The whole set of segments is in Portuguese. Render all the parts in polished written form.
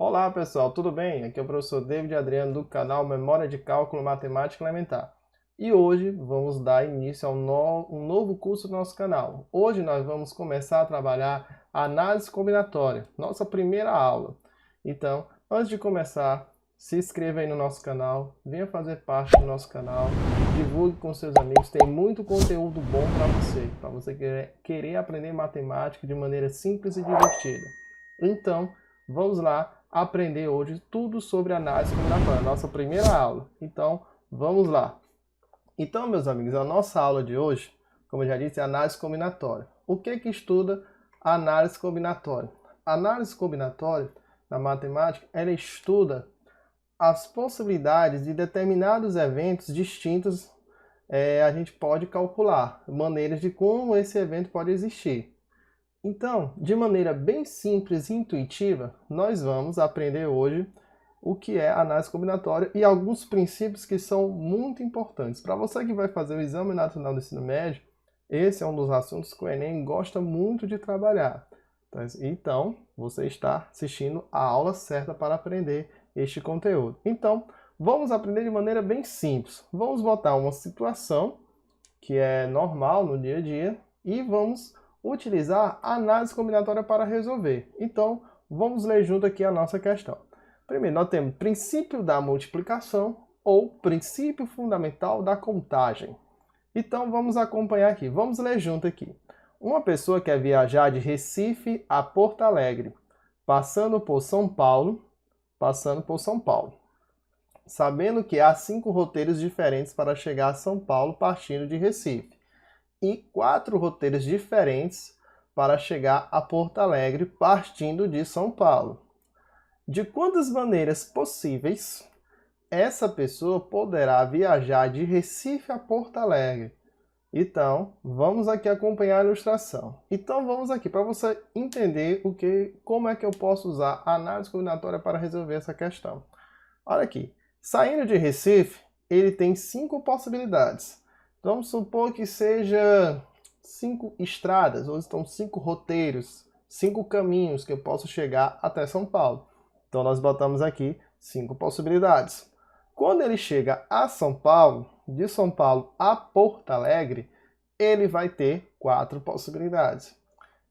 Olá pessoal, tudo bem? Aqui é o professor David Adriano do canal Memória de Cálculo Matemática Elementar. E hoje vamos dar início a um novo curso do nosso canal. Hoje nós vamos começar a trabalhar a análise combinatória, nossa primeira aula. Então, antes de começar, se inscreva aí no nosso canal, venha fazer parte do nosso canal, divulgue com seus amigos, tem muito conteúdo bom para você querer aprender matemática de maneira simples e divertida. Então, vamos lá aprender hoje tudo sobre análise combinatória, nossa primeira aula. Então, vamos lá. Então, meus amigos, a nossa aula de hoje, como eu já disse, é análise combinatória. O que estuda a análise combinatória? A análise combinatória, na matemática, ela estuda as possibilidades de determinados eventos distintos, a gente pode calcular, maneiras de como esse evento pode existir. Então, de maneira bem simples e intuitiva, nós vamos aprender hoje o que é análise combinatória e alguns princípios que são muito importantes. Para você que vai fazer o Exame Nacional do Ensino Médio, esse é um dos assuntos que o Enem gosta muito de trabalhar. Então, você está assistindo a aula certa para aprender este conteúdo. Então, vamos aprender de maneira bem simples. Vamos botar uma situação que é normal no dia a dia e vamos utilizar a análise combinatória para resolver. Então, vamos ler junto aqui a nossa questão. Primeiro, nós temos princípio da multiplicação ou princípio fundamental da contagem. Então, vamos acompanhar aqui. Vamos ler junto aqui. Uma pessoa quer viajar de Recife a Porto Alegre, passando por São Paulo, sabendo que há 5 roteiros diferentes para chegar a São Paulo partindo de Recife e 4 roteiros diferentes para chegar a Porto Alegre partindo de São Paulo. De quantas maneiras possíveis essa pessoa poderá viajar de Recife a Porto Alegre? Então, vamos aqui acompanhar a ilustração. Então, vamos aqui para você entender como é que eu posso usar a análise combinatória para resolver essa questão. Olha aqui, saindo de Recife, ele tem 5 possibilidades. Vamos supor que seja 5 estradas, ou então 5 roteiros, 5 caminhos que eu posso chegar até São Paulo. Então, nós botamos aqui 5 possibilidades. Quando ele chega a São Paulo, de São Paulo a Porto Alegre, ele vai ter 4 possibilidades.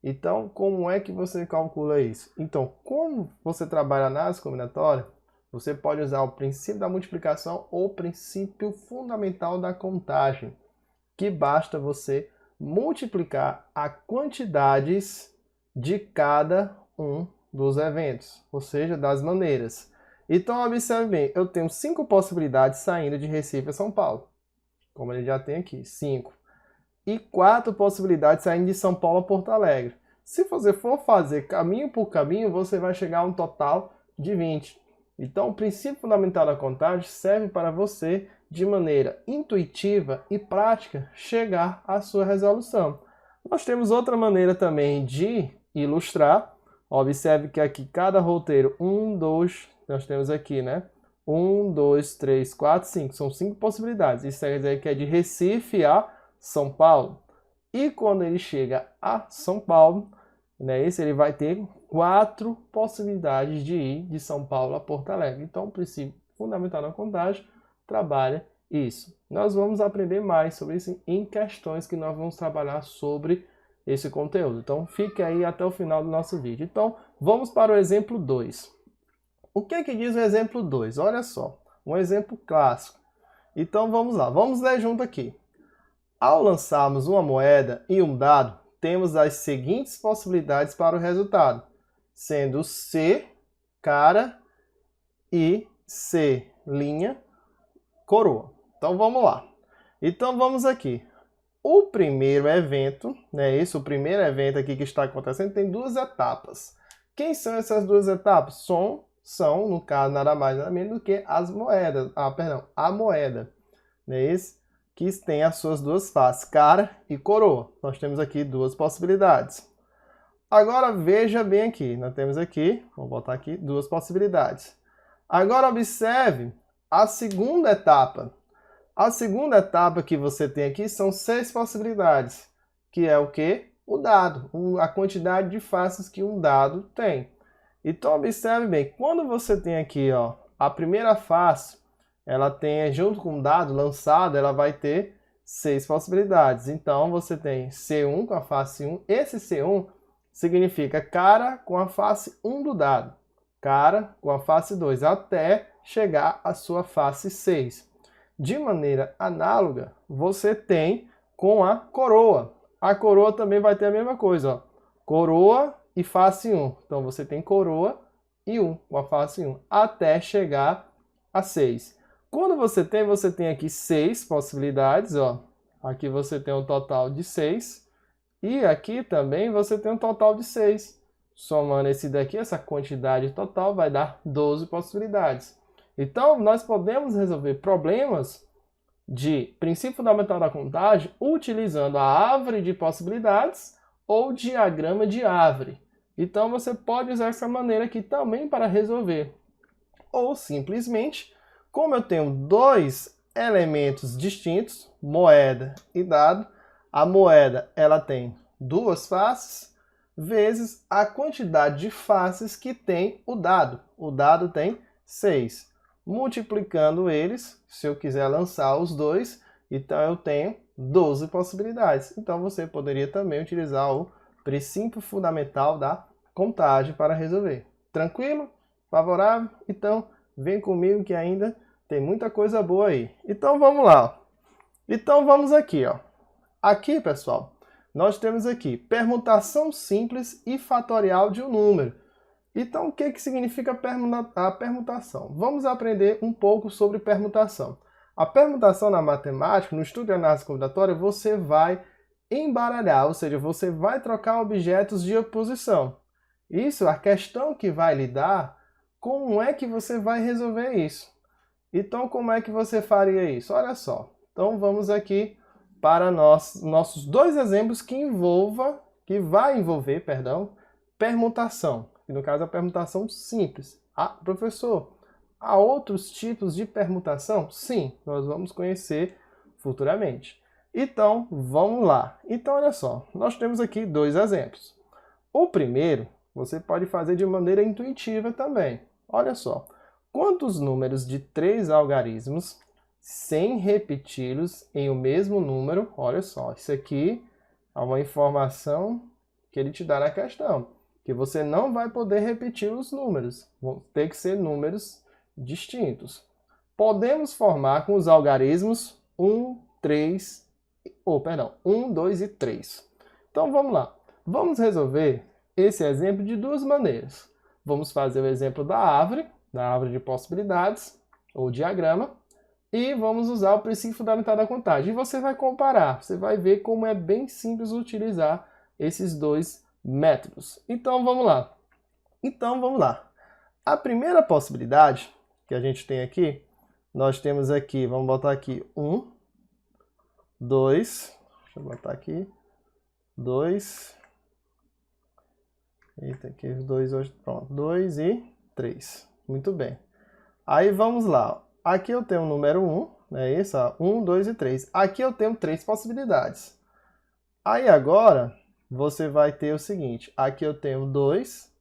Então, como é que você calcula isso? Então, como você trabalha a análise combinatória, você pode usar o princípio da multiplicação ou o princípio fundamental da contagem, que basta você multiplicar as quantidades de cada um dos eventos, ou seja, das maneiras. Então, observe bem, eu tenho 5 possibilidades saindo de Recife a São Paulo, como ele já tem aqui, 5. E 4 possibilidades saindo de São Paulo a Porto Alegre. Se você for fazer caminho por caminho, você vai chegar a um total de 20. Então, o princípio fundamental da contagem serve para você, de maneira intuitiva e prática, chegar à sua resolução. Nós temos outra maneira também de ilustrar. Observe que aqui cada roteiro, nós temos aqui, né? 1, 2, 3, 4, 5. São 5 possibilidades. Isso quer dizer que é de Recife a São Paulo. E quando ele chega a São Paulo, né, ele vai ter 4 possibilidades de ir de São Paulo a Porto Alegre. Então, o princípio fundamental da contagem trabalha isso. Nós vamos aprender mais sobre isso em questões que nós vamos trabalhar sobre esse conteúdo. Então, fique aí até o final do nosso vídeo. Então, vamos para o exemplo 2. O que diz o exemplo 2? Olha só, um exemplo clássico. Então, vamos lá. Vamos ler junto aqui. Ao lançarmos uma moeda e um dado, temos as seguintes possibilidades para o resultado, sendo C, cara, e C, linha, coroa. Então, vamos lá. Então, vamos aqui. O primeiro evento, né, o primeiro evento aqui que está acontecendo, tem 2 etapas. Quem são essas 2 etapas? São, no caso, nada mais nada menos do que as moedas. A moeda. Né, que tem as suas 2 faces, cara e coroa. Nós temos aqui 2 possibilidades. Agora, veja bem aqui. Nós temos aqui, vou botar aqui, 2 possibilidades. Agora, observe a segunda etapa. A segunda etapa que você tem aqui são 6 possibilidades, que é o quê? O dado, a quantidade de faces que um dado tem. Então, observe bem, quando você tem aqui, ó, a primeira face, ela tem, junto com o dado lançado, ela vai ter 6 possibilidades. Então, você tem C1 com a face 1. Esse C1 significa cara com a face 1 do dado, cara com a face 2, até chegar à sua face 6. De maneira análoga, você tem com a coroa. A coroa também vai ter a mesma coisa, ó. Coroa e face 1. Então, você tem coroa e 1 com a face 1, até chegar a 6. Quando você tem aqui 6 possibilidades, ó. Aqui você tem um total de 6. E aqui também você tem um total de 6. Somando esse daqui, essa quantidade total vai dar 12 possibilidades. Então, nós podemos resolver problemas de princípio fundamental da contagem utilizando a árvore de possibilidades ou diagrama de árvore. Então, você pode usar essa maneira aqui também para resolver. Ou simplesmente, como eu tenho dois elementos distintos, moeda e dado, a moeda ela tem duas faces, vezes a quantidade de faces que tem o dado. O dado tem 6. Multiplicando eles, se eu quiser lançar os dois, então eu tenho 12 possibilidades. Então você poderia também utilizar o princípio fundamental da contagem para resolver. Tranquilo? Favorável? Então vem comigo que ainda tem muita coisa boa aí. Então vamos lá. Então vamos aqui, ó. Aqui, pessoal, nós temos aqui permutação simples e fatorial de um número. Então, o que significa a permutação? Vamos aprender um pouco sobre permutação. A permutação na matemática, no estudo de análise combinatória, você vai embaralhar, ou seja, você vai trocar objetos de oposição. Isso, a questão que vai lhe dar, como é que você vai resolver isso? Então, como é que você faria isso? Olha só. Então, vamos aqui para nossos dois exemplos que vai envolver, permutação. E no caso, a permutação simples. Ah, professor, há outros tipos de permutação? Sim, nós vamos conhecer futuramente. Então, vamos lá. Então, olha só, nós temos aqui dois exemplos. O primeiro, você pode fazer de maneira intuitiva também. Olha só, quantos números de 3 algarismos, sem repeti-los em o mesmo número, olha só, isso aqui é uma informação que ele te dá na questão, que você não vai poder repetir os números, vão ter que ser números distintos. Podemos formar com os algarismos 1, 2 e 3. Então vamos lá. Vamos resolver esse exemplo de duas maneiras. Vamos fazer o exemplo da árvore de possibilidades, ou diagrama, e vamos usar o princípio fundamental da contagem. E você vai comparar, você vai ver como é bem simples utilizar esses dois métodos. Então vamos lá. A primeira possibilidade que a gente tem aqui, nós temos aqui, vamos botar aqui 1, 2, deixa eu botar aqui, 2, eita, aqui 2 hoje, pronto, 2 e 3. Muito bem. Aí vamos lá. Aqui eu tenho o número 1, né? Esse, ó, 1, 2 e 3. Aqui eu tenho 3 possibilidades. Aí agora você vai ter o seguinte, aqui eu tenho 2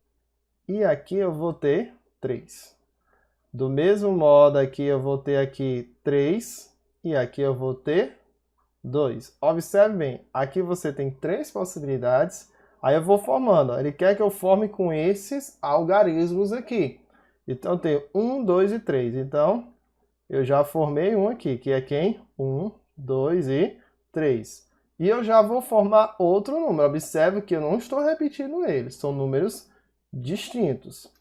e aqui eu vou ter 3. Do mesmo modo, aqui eu vou ter aqui 3 e aqui eu vou ter 2. Observe bem, aqui você tem 3 possibilidades, aí eu vou formando. Ó. Ele quer que eu forme com esses algarismos aqui. Então eu tenho 1, 2 e 3. Então eu já formei um aqui, que é quem? 1, 2 e 3. E eu já vou formar outro número. Observe que eu não estou repetindo eles, são números distintos.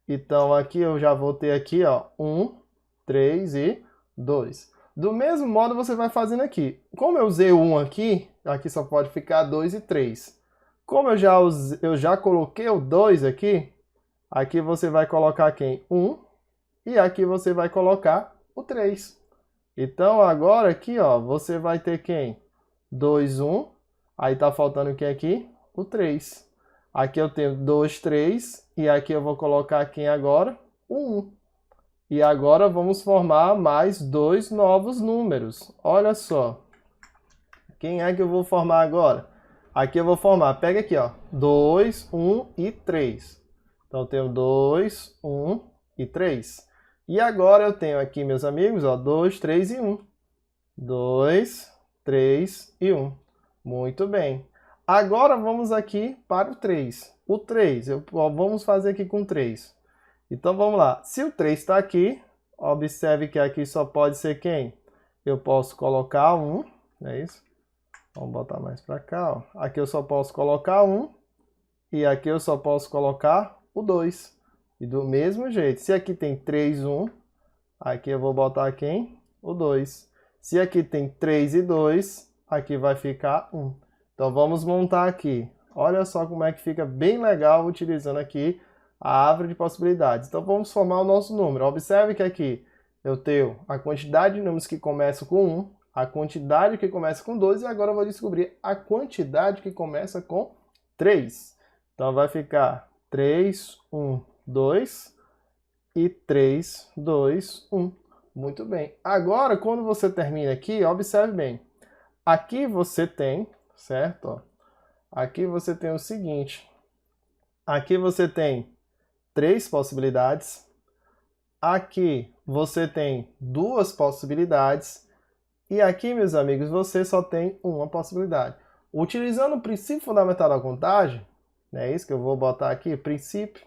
Então aqui eu já vou ter aqui, ó, 1, 3 e 2. Do mesmo modo você vai fazendo aqui. Como eu usei 1 aqui, aqui só pode ficar 2 e 3. Como eu já coloquei o 2 aqui, aqui você vai colocar quem? 1 e aqui você vai colocar o 3. Então agora aqui, ó, você vai ter quem? 2, 1, aí tá faltando quem aqui? O 3. Aqui eu tenho 2, 3, e aqui eu vou colocar quem agora? O 1. E agora vamos formar mais dois novos números. Olha só. Quem é que eu vou formar agora? Aqui eu vou formar, pega aqui, ó, 2, 1 e 3. Então, eu tenho 2, 1 e 3. E agora eu tenho aqui, meus amigos, ó, 2, 3 e 1. 2, 3 e 1. Muito bem. Agora vamos aqui para o 3. O 3, vamos fazer aqui com 3. Então vamos lá. Se o 3 está aqui, observe que aqui só pode ser quem? Eu posso colocar 1, não é isso? Vamos botar mais para cá, ó. Aqui eu só posso colocar 1 e aqui eu só posso colocar o 2. E do mesmo jeito, se aqui tem 3, 1, aqui eu vou botar quem? O 2. Se aqui tem 3 e 2, aqui vai ficar 1. Então vamos montar aqui. Olha só como é que fica bem legal utilizando aqui a árvore de possibilidades. Então vamos formar o nosso número. Observe que aqui eu tenho a quantidade de números que começam com 1, a quantidade que começa com 2 e agora eu vou descobrir a quantidade que começa com 3. Então vai ficar 3, 1, 2 e 3, 2, 1. Muito bem. Agora, quando você termina aqui, observe bem. Aqui você tem, certo? Ó, aqui você tem o seguinte. Aqui você tem 3 possibilidades. Aqui você tem 2 possibilidades. E aqui, meus amigos, você só tem uma possibilidade. Utilizando o princípio fundamental da contagem, é isso que eu vou botar aqui, princípio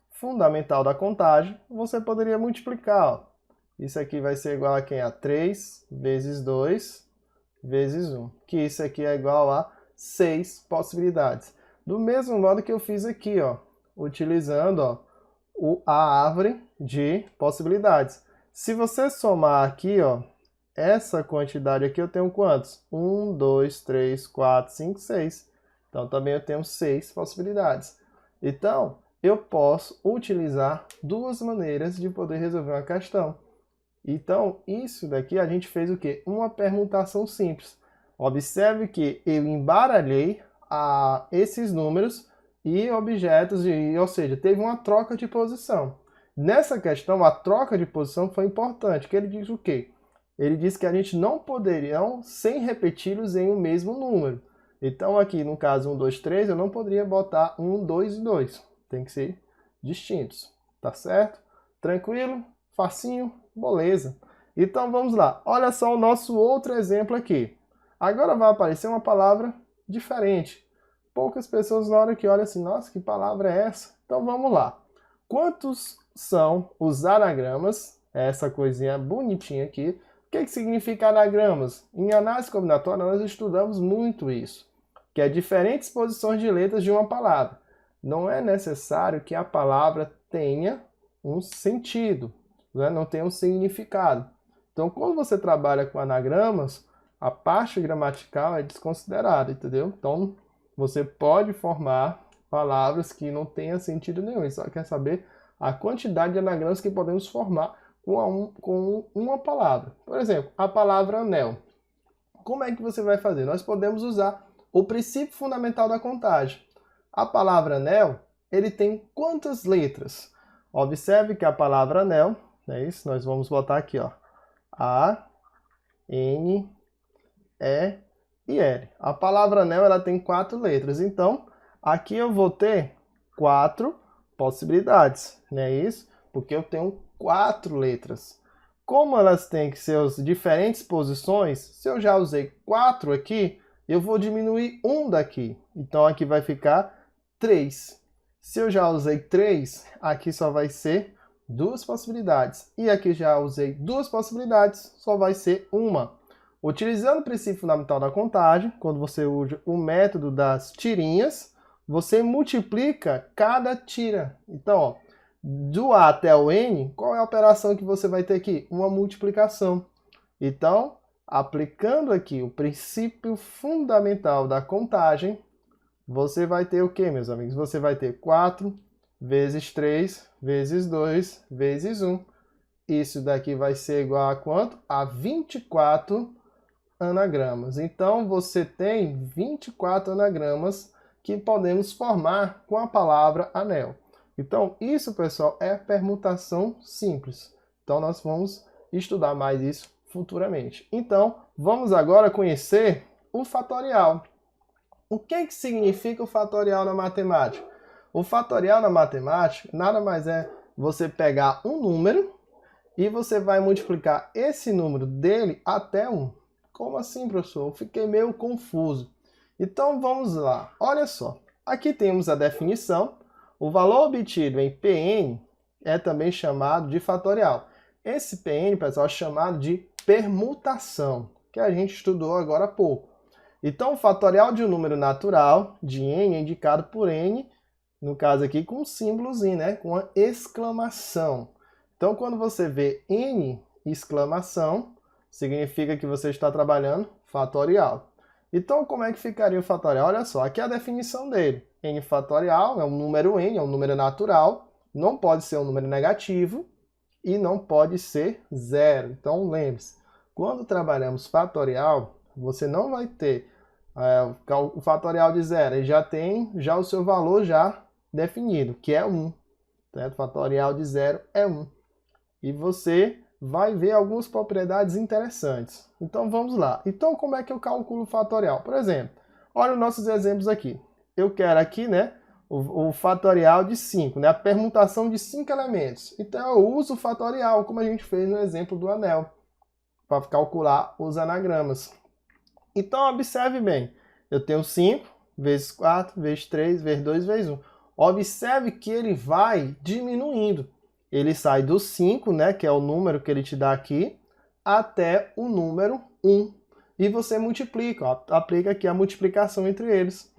fundamental da contagem, você poderia multiplicar. Ó. Isso aqui vai ser igual a quem? A 3 vezes 2 vezes 1. Que isso aqui é igual a 6 possibilidades. Do mesmo modo que eu fiz aqui, ó, utilizando ó, a árvore de possibilidades. Se você somar aqui, ó, essa quantidade aqui, eu tenho quantos? 1, 2, 3, 4, 5, 6. Então, também eu tenho 6 possibilidades. Então, eu posso utilizar 2 maneiras de poder resolver uma questão. Então, isso daqui a gente fez o quê? Uma permutação simples. Observe que eu embaralhei esses números e objetos, ou seja, teve uma troca de posição. Nessa questão, a troca de posição foi importante, que ele diz o quê? Ele diz que a gente não poderia sem repeti-los em um mesmo número. Então, aqui no caso 1, 2, 3, eu não poderia botar 1, 2 e 2. Tem que ser distintos, tá certo? Tranquilo? Facinho? Beleza. Então, vamos lá. Olha só o nosso outro exemplo aqui. Agora vai aparecer uma palavra diferente. Poucas pessoas na hora que olham assim, nossa, que palavra é essa? Então, vamos lá. Quantos são os anagramas? Essa coisinha bonitinha aqui. O que significa anagramas? Em análise combinatória, nós estudamos muito isso, que é diferentes posições de letras de uma palavra. Não é necessário que a palavra tenha um sentido, né? Não tenha um significado. Então, quando você trabalha com anagramas, a parte gramatical é desconsiderada, entendeu? Então, você pode formar palavras que não tenham sentido nenhum, e só quer saber a quantidade de anagramas que podemos formar com uma palavra. Por exemplo, a palavra anel. Como é que você vai fazer? Nós podemos usar o princípio fundamental da contagem. A palavra anel, ele tem quantas letras? Observe que a palavra anel, é isso? Nós vamos botar aqui, ó, A, N, E e L. A palavra anel, ela tem 4 letras. Então, aqui eu vou ter 4 possibilidades, não é isso? Porque eu tenho 4 letras. Como elas têm que ser as diferentes posições, se eu já usei 4 aqui, eu vou diminuir 1 daqui. Então, aqui vai ficar 3. Se eu já usei 3, aqui só vai ser 2 possibilidades. E aqui já usei 2 possibilidades, só vai ser uma. Utilizando o princípio fundamental da contagem, quando você usa o método das tirinhas, você multiplica cada tira. Então, ó, do A até o N, qual é a operação que você vai ter aqui? Uma multiplicação. Então, aplicando aqui o princípio fundamental da contagem, você vai ter o que, meus amigos? Você vai ter 4 vezes 3 vezes 2 vezes 1. Isso daqui vai ser igual a quanto? A 24 anagramas. Então, você tem 24 anagramas que podemos formar com a palavra anel. Então, isso, pessoal, é permutação simples. Então, nós vamos estudar mais isso futuramente. Então, vamos agora conhecer o fatorial. O que significa o fatorial na matemática? O fatorial na matemática nada mais é você pegar um número e você vai multiplicar esse número dele até 1. Como assim, professor? Eu fiquei meio confuso. Então vamos lá. Olha só. Aqui temos a definição. O valor obtido em Pn é também chamado de fatorial. Esse Pn, pessoal, é chamado de permutação, que a gente estudou agora há pouco. Então, o fatorial de um número natural de n é indicado por n, no caso aqui com um símbolozinho, né? Com uma exclamação. Então, quando você vê n exclamação, significa que você está trabalhando fatorial. Então, como é que ficaria o fatorial? Olha só, aqui é a definição dele. N fatorial é um número n, é um número natural, não pode ser um número negativo e não pode ser zero. Então, lembre-se, quando trabalhamos fatorial, você não vai ter o fatorial de zero, ele já tem o seu valor já definido, que é 1. Certo? O fatorial de zero é 1. E você vai ver algumas propriedades interessantes. Então vamos lá. Então como é que eu calculo o fatorial? Por exemplo, olha os nossos exemplos aqui. Eu quero aqui, né, o fatorial de 5, né, a permutação de 5 elementos. Então eu uso o fatorial, como a gente fez no exemplo do anel, para calcular os anagramas. Então observe bem, eu tenho 5 vezes 4, vezes 3, vezes 2, vezes 1. Observe que ele vai diminuindo. Ele sai do 5, né, que é o número que ele te dá aqui, até o número 1. E você multiplica, ó, aplica aqui a multiplicação entre eles.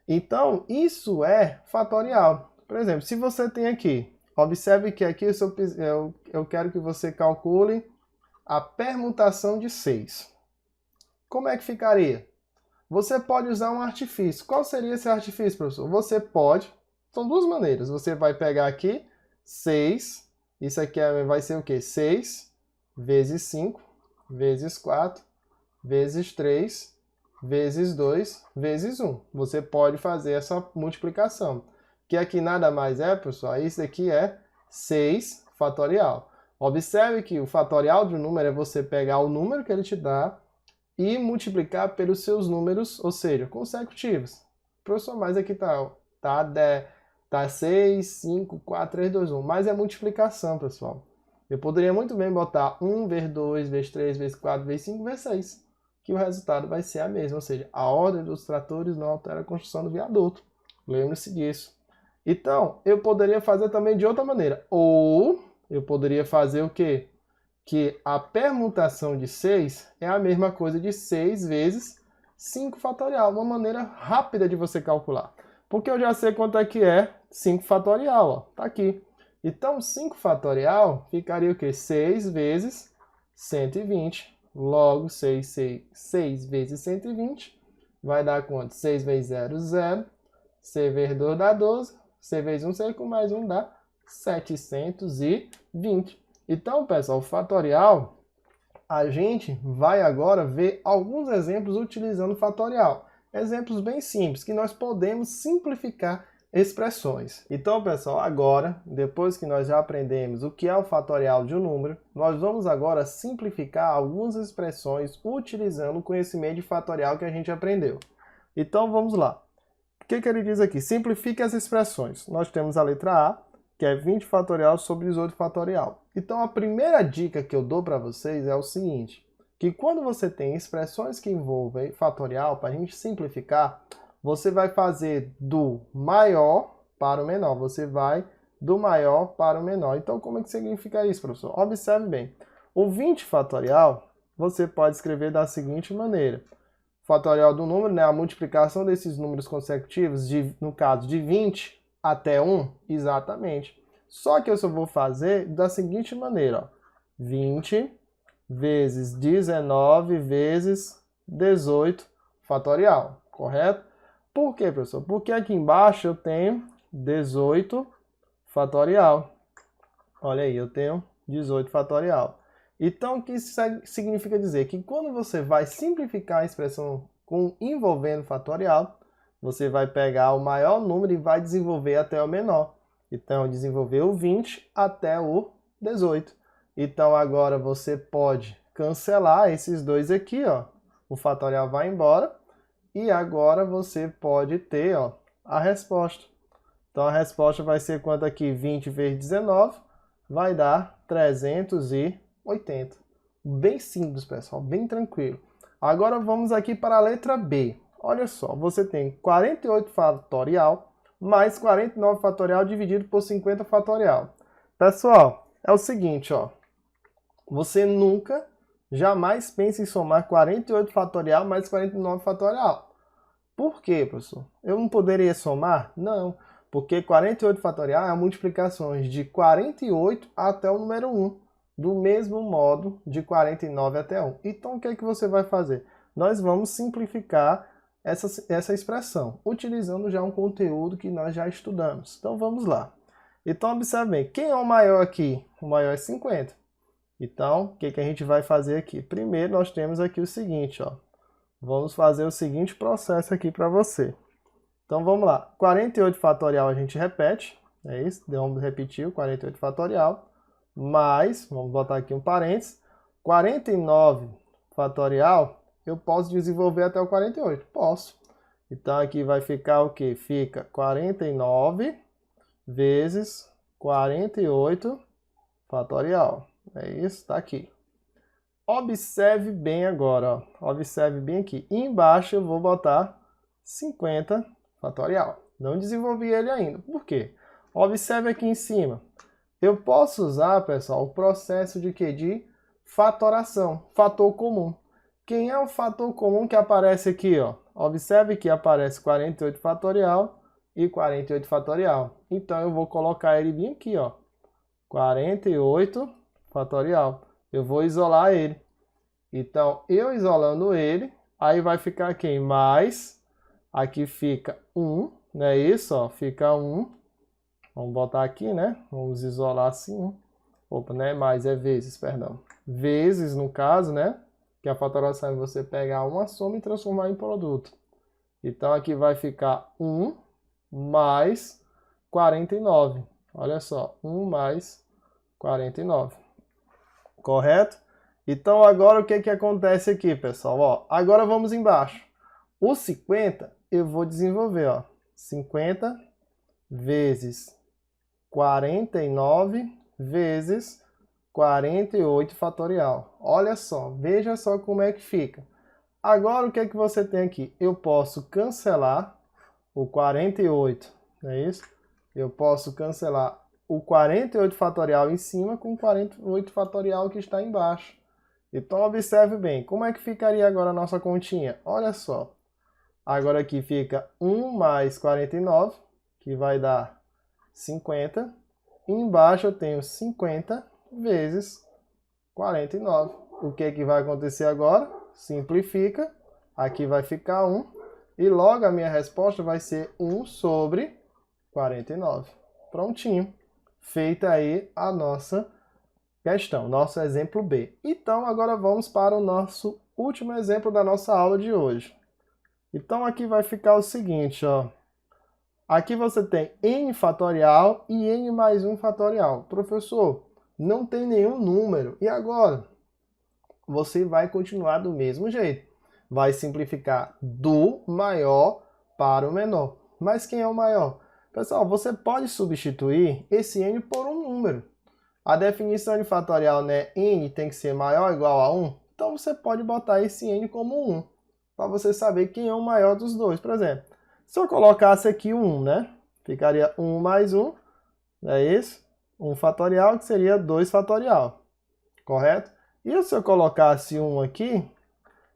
Então, isso é fatorial. Por exemplo, se você tem aqui, observe que aqui eu quero que você calcule a permutação de 6. Como é que ficaria? Você pode usar um artifício. Qual seria esse artifício, professor? Você pode, são duas maneiras. Você vai pegar aqui 6, isso aqui vai ser o quê? 6 vezes 5, vezes 4, vezes 3, vezes 2, vezes 1. Você pode fazer essa multiplicação. Que aqui nada mais é, pessoal, isso aqui é 6 fatorial. Observe que o fatorial de um número é você pegar o número que ele te dá e multiplicar pelos seus números, ou seja, consecutivos. Professor, mas aqui tá 6, 5, 4, 3, 2, 1. Mas é multiplicação, pessoal. Eu poderia muito bem botar 1 vezes 2, vezes 3, vezes 4, vezes 5, vezes 6. Que o resultado vai ser a mesma. Ou seja, a ordem dos tratores não altera a construção do viaduto. Lembre-se disso. Então, eu poderia fazer também de outra maneira. Ou eu poderia fazer o quê? Que a permutação de 6 é a mesma coisa de 6 vezes 5 fatorial. Uma maneira rápida de você calcular. Porque eu já sei quanto é que é 5 fatorial, ó, tá aqui. Então, 5 fatorial ficaria o quê? 6 vezes 120. Logo, 6 vezes 120 vai dar quanto? 6 vezes 0, 0. 6 vezes 2 dá 12. 6 vezes 1, 6 com mais 1 dá 720. Então, pessoal, o fatorial, a gente vai agora ver alguns exemplos utilizando o fatorial. Exemplos bem simples, que nós podemos simplificar expressões. Então, pessoal, agora, depois que nós já aprendemos o que é o fatorial de um número, nós vamos agora simplificar algumas expressões utilizando o conhecimento de fatorial que a gente aprendeu. Então, vamos lá. O que ele diz aqui? Simplifique as expressões. Nós temos a letra A, que é 20 fatorial sobre 18 fatorial. Então, a primeira dica que eu dou para vocês é o seguinte, que quando você tem expressões que envolvem fatorial, para a gente simplificar, você vai fazer do maior para o menor. Você vai do maior para o menor. Então, como é que significa isso, professor? Observe bem. O 20 fatorial, você pode escrever da seguinte maneira. Fatorial do número, né, a multiplicação desses números consecutivos, no caso de 20 até 1, exatamente. Só que eu só vou fazer da seguinte maneira, ó. 20 vezes 19 vezes 18 fatorial, correto? Por quê, professor? Porque aqui embaixo eu tenho 18 fatorial. Olha aí, eu tenho 18 fatorial. Então, o que isso significa dizer? Que quando você vai simplificar a expressão envolvendo fatorial, você vai pegar o maior número e vai desenvolver até o menor. Então, desenvolver o 20 até o 18. Então, agora você pode cancelar esses dois aqui, ó. O fatorial vai embora. E agora você pode ter, ó, a resposta. Então a resposta vai ser quanto aqui? 20 vezes 19 vai dar 380. Bem simples, pessoal, bem tranquilo. Agora vamos aqui para a letra B. Olha só, você tem 48 fatorial mais 49 fatorial dividido por 50 fatorial. Pessoal, é o seguinte, ó. Você nunca, jamais pense em somar 48 fatorial mais 49 fatorial. Por quê, professor? Eu não poderia somar? Não, porque 48 fatorial é a multiplicação de 48 até o número 1, do mesmo modo de 49 até 1. Então, o que é que você vai fazer? Nós vamos simplificar essa expressão, utilizando já um conteúdo que nós já estudamos. Então, vamos lá. Então, observe bem, quem é o maior aqui? O maior é 50. Então, o que a gente vai fazer aqui? Primeiro, nós temos aqui o seguinte, ó. Vamos fazer o seguinte processo aqui para você. Então, vamos lá. 48 fatorial a gente repete, é isso? Vamos repetir o 48 fatorial, mais, vamos botar aqui um parênteses, 49 fatorial, eu posso desenvolver até o 48? Posso. Então, aqui vai ficar o quê? Fica 49 vezes 48 fatorial. É isso, tá aqui. Observe bem agora, ó. Observe bem aqui. E embaixo eu vou botar 50 fatorial. Não desenvolvi ele ainda. Por quê? Observe aqui em cima. Eu posso usar, pessoal, o processo de quê? De fatoração, fator comum. Quem é o fator comum que aparece aqui, ó? Observe que aparece 48 fatorial e 48 fatorial. Então, eu vou colocar ele bem aqui, ó. 48 fatorial. Eu vou isolar ele. Então, eu isolando ele, aí vai ficar aqui mais, aqui fica 1, não é isso? Ó, fica 1. Vamos botar aqui, né? Vamos isolar assim. Opa, não é mais, é vezes, perdão. Vezes, no caso, né? Que a fatoração é você pegar uma soma e transformar em produto. Então, aqui vai ficar 1 mais 49. Olha só, 1 mais 49. Correto? Então, agora o que acontece aqui, pessoal? Ó, agora vamos embaixo. O 50 eu vou desenvolver, ó. 50 vezes 49 vezes 48 fatorial. Olha só, veja só como é que fica. Agora, o que você tem aqui? Eu posso cancelar o 48, não é isso? Eu posso cancelar o 48 fatorial em cima com o 48 fatorial que está embaixo. Então, observe bem, como é que ficaria agora a nossa continha? Olha só, agora aqui fica 1 mais 49, que vai dar 50. E embaixo eu tenho 50 vezes 49. O que vai acontecer agora? Simplifica, aqui vai ficar 1, e logo a minha resposta vai ser 1 sobre 49. Prontinho, feita aí a nossa questão, nosso exemplo B. Então, agora vamos para o nosso último exemplo da nossa aula de hoje. Então, aqui vai ficar o seguinte, ó. Aqui você tem n fatorial e n mais 1 fatorial. Professor, não tem nenhum número. E agora? Você vai continuar do mesmo jeito. Vai simplificar do maior para o menor. Mas quem é o maior? Pessoal, você pode substituir esse n por um número. A definição de fatorial, né, n tem que ser maior ou igual a 1. Então, você pode botar esse n como 1, para você saber quem é o maior dos dois. Por exemplo, se eu colocasse aqui o 1, né, ficaria 1 mais 1, é isso? 1 fatorial, que seria 2 fatorial, correto? E se eu colocasse 1 aqui,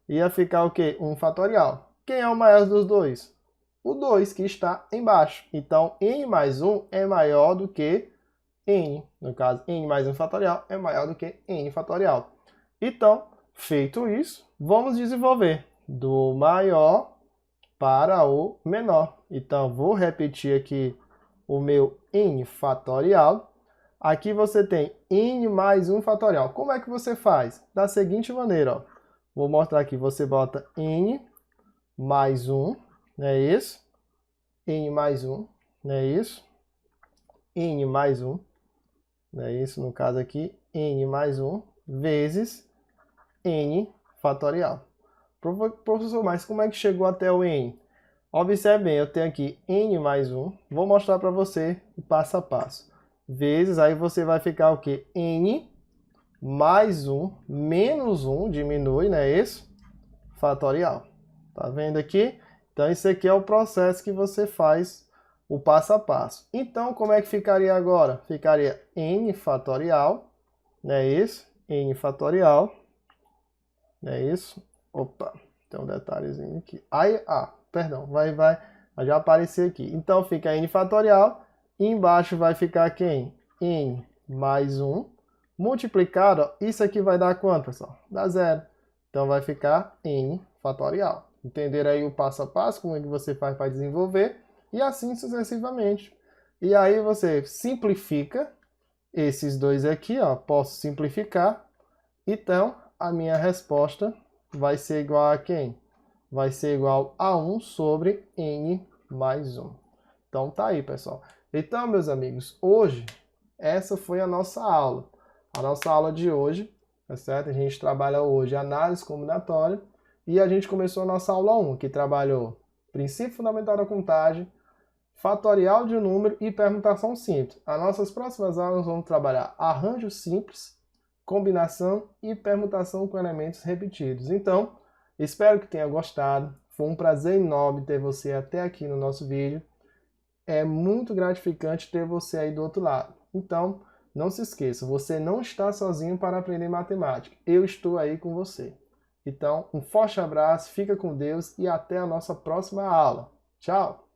ia ficar o quê? 1 fatorial. Quem é o maior dos dois? O 2, que está embaixo. Então, n mais 1 é maior do que n. No caso, n mais 1 fatorial é maior do que n fatorial. Então, feito isso, vamos desenvolver do maior para o menor. Então, vou repetir aqui o meu n fatorial. Aqui você tem n mais 1 fatorial. Como é que você faz? Da seguinte maneira, ó. Vou mostrar aqui. Você bota n mais 1, não é isso? N mais 1, não é isso? N mais 1, não é isso? No caso aqui, n mais 1 vezes n fatorial. Professor, mas como é que chegou até o n? Observe bem, eu tenho aqui n mais 1. Vou mostrar para você o passo a passo. Vezes, aí você vai ficar o quê? N mais 1 menos 1, diminui, não é isso? Fatorial. Tá vendo aqui? Então, isso aqui é o processo que você faz o passo a passo. Então, como é que ficaria agora? Ficaria n fatorial, não é isso? N fatorial, não é isso? Opa, tem um detalhezinho aqui. Aí, perdão, vai já aparecer aqui. Então, fica n fatorial, e embaixo vai ficar quem? N mais 1, multiplicado, ó, isso aqui vai dar quanto, pessoal? Dá zero. Então, vai ficar n fatorial. Entenderam aí o passo a passo, como é que você faz para desenvolver, e assim sucessivamente. E aí você simplifica esses dois aqui, ó, posso simplificar. Então, a minha resposta vai ser igual a quem? Vai ser igual a 1 sobre n mais 1. Então, tá aí, pessoal. Então, meus amigos, hoje, essa foi a nossa aula. A nossa aula de hoje, tá certo? A gente trabalha hoje análise combinatória e a gente começou a nossa aula 1, que trabalhou princípio fundamental da contagem, fatorial de um número e permutação simples. As nossas próximas aulas vamos trabalhar arranjo simples, combinação e permutação com elementos repetidos. Então, espero que tenha gostado. Foi um prazer enorme ter você até aqui no nosso vídeo. É muito gratificante ter você aí do outro lado. Então, não se esqueça, você não está sozinho para aprender matemática. Eu estou aí com você. Então, um forte abraço, fica com Deus e até a nossa próxima aula. Tchau!